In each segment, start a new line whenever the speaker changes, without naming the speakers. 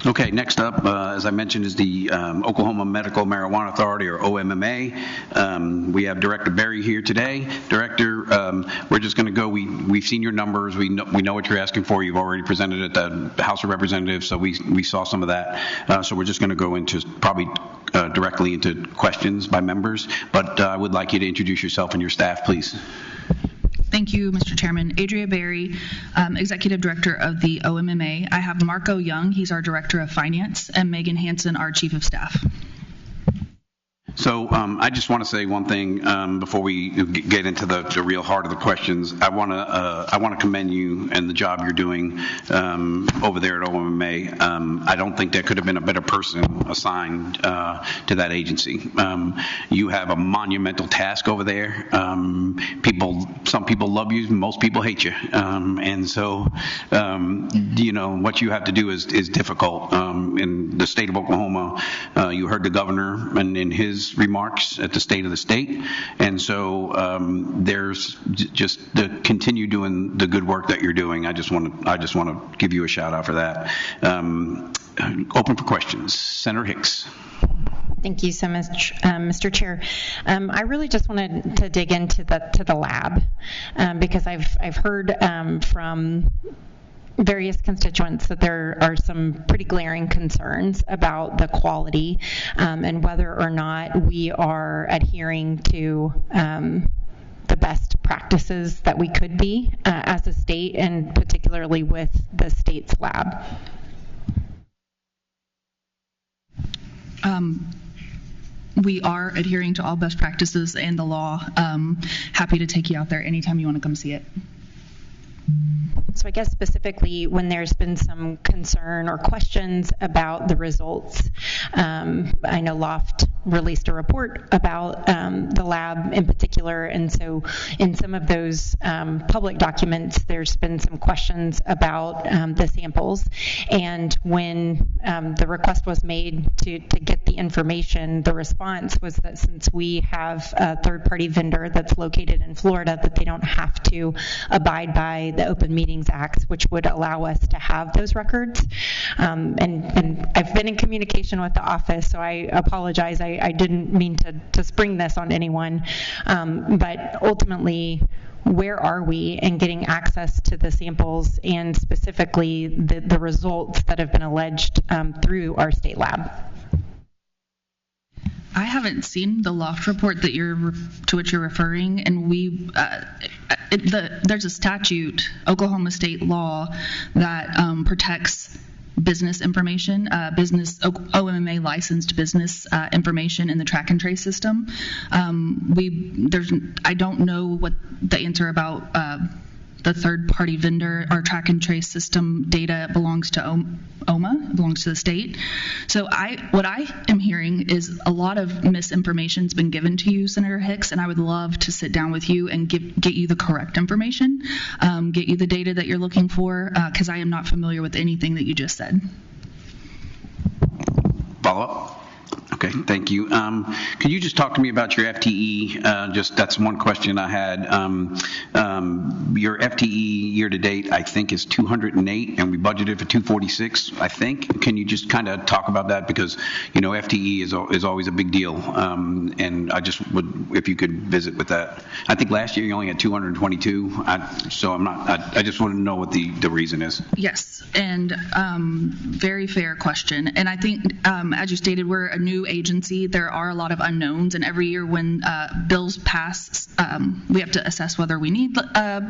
Okay, next up, as I mentioned, is the Oklahoma Medical Marijuana Authority, or OMMA. We have Director Berry here today. Director, we're just going to go. We've seen your numbers. We know what you're asking for. You've already presented at the House of Representatives, so we saw some of that. So we're just going to go into probably directly into questions by members. But I would like you to introduce yourself and your staff, please.
Thank you, Mr. Chairman. Adria Berry, Executive Director of the OMMA. I have Marco Young, he's our Director of Finance, and Megan Hansen, our Chief of Staff.
So I just want to say one thing before we get into the real heart of the questions. I want to commend you and the job you're doing over there at OMMA. I don't think there could have been a better person assigned to that agency. You have a monumental task over there. Some people love you, most people hate you, and so you know what you have to do is difficult. In the state of Oklahoma, you heard the governor and in his remarks at the state of the state, and so there's just to continue doing the good work that you're doing. I just want to give you a shout out for that. Open for questions. Senator Hicks.
Thank you so much, Mr. Chair. I really just wanted to dig into the lab because I've heard from various constituents that there are some pretty glaring concerns about the quality and whether or not we are adhering to the best practices that we could be as a state, and particularly with the state's lab.
We are adhering to all best practices and the law. Happy to take you out there anytime you want to come see it.
So I guess specifically when there's been some concern or questions about the results, I know Loft released a report about the lab in particular, and so in some of those public documents there's been some questions about the samples, and when the request was made to get the information, the response was that since we have a third-party vendor that's located in Florida, that they don't have to abide by the Open Meetings Act, which would allow us to have those records. And I've been in communication with the office, so I apologize. I didn't mean to spring this on anyone. But ultimately, where are we in getting access to the samples and specifically the results that have been alleged through our state lab?
I haven't seen the Loft report that to which you're referring, and there's a statute, Oklahoma state law, that protects business information, OMMA licensed business information in the track and trace system. I don't know what the answer about the third-party vendor. Our track and trace system data belongs to OMMA, belongs to the state. So what I am hearing is a lot of misinformation's been given to you, Senator Hicks, and I would love to sit down with you and get you the correct information, get you the data that you're looking for, because I am not familiar with anything that you just said.
Follow-up? Okay, thank you. Can you just talk to me about your FTE? That's one question I had. Your FTE year to date, I think, is 208, and we budgeted for 246, I think. Can you just kind of talk about that? Because, you know, FTE is always a big deal, and I just would, if you could visit with that. I think last year you only had 222, so I just want to know what the reason is.
Yes, and very fair question. And I think, as you stated, we're a new agency. There are a lot of unknowns, and every year when bills pass, we have to assess whether we need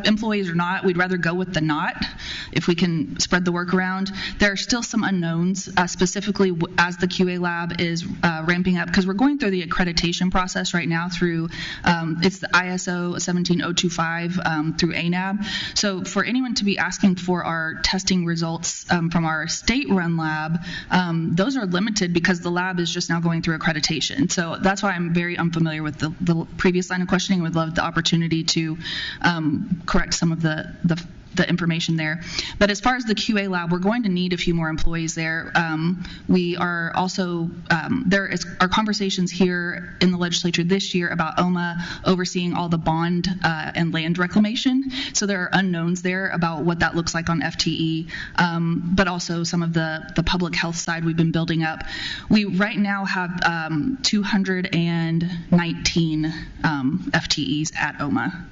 employees or not. We'd rather go with the not if we can spread the work around. There are still some unknowns, specifically as the QA lab is ramping up, because we're going through the accreditation process right now through it's the ISO 17025 through ANAB. So for anyone to be asking for our testing results from our state-run lab, those are limited because the lab is just now going through accreditation. So that's why I'm very unfamiliar with the previous line of questioning. Would love the opportunity to correct some of the the information there. But as far as the QA lab, we're going to need a few more employees there. We are also, there are conversations here in the legislature this year about OMMA overseeing all the bond and land reclamation. So there are unknowns there about what that looks like on FTE, but also some of the public health side we've been building up. We right now have 219 FTEs at OMMA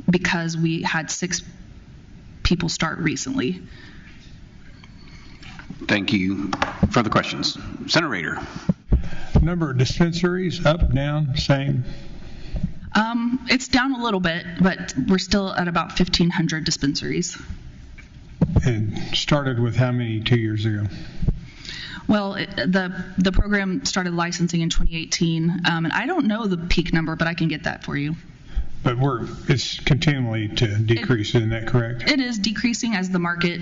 because we had 6 people start recently.
Thank you. Further questions? Senator Rader.
Number of dispensaries, up, down, same?
It's down a little bit, but we're still at about 1,500 dispensaries.
And started with how many 2 years ago?
Well, the program started licensing in 2018, and I don't know the peak number, but I can get that for you.
But it's continually to decrease, isn't that correct?
It is decreasing as the market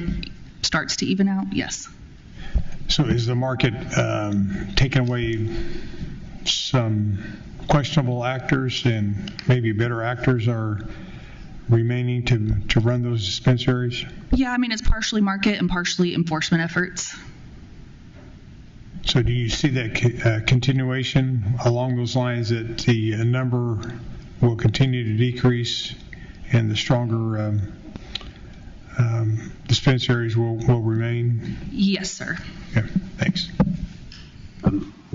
starts to even out, yes.
So is the market taking away some questionable actors and maybe better actors are remaining to run those dispensaries?
Yeah, I mean, it's partially market and partially enforcement efforts.
So do you see that continuation along those lines, that the number will continue to decrease and the stronger dispensaries will remain?
Yes, sir.
Okay, thanks.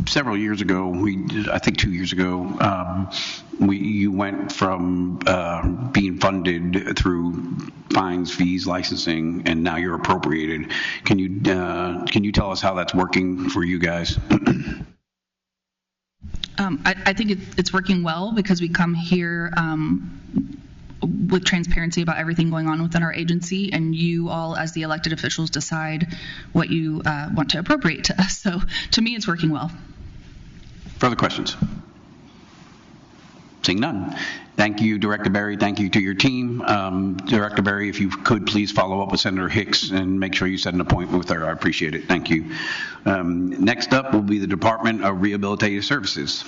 Several years ago, I think 2 years ago, you went from being funded through fines, fees, licensing, and now you're appropriated. Can you tell us how that's working for you guys?
I think it's working well because we come here with transparency about everything going on within our agency, and you all as the elected officials decide what you want to appropriate to us. So to me, it's working well.
Further questions? Seeing none. Thank you, Director Berry. Thank you to your team. Director Berry, if you could please follow up with Senator Hicks and make sure you set an appointment with her. I appreciate it. Thank you. Next up will be the Department of Rehabilitative Services.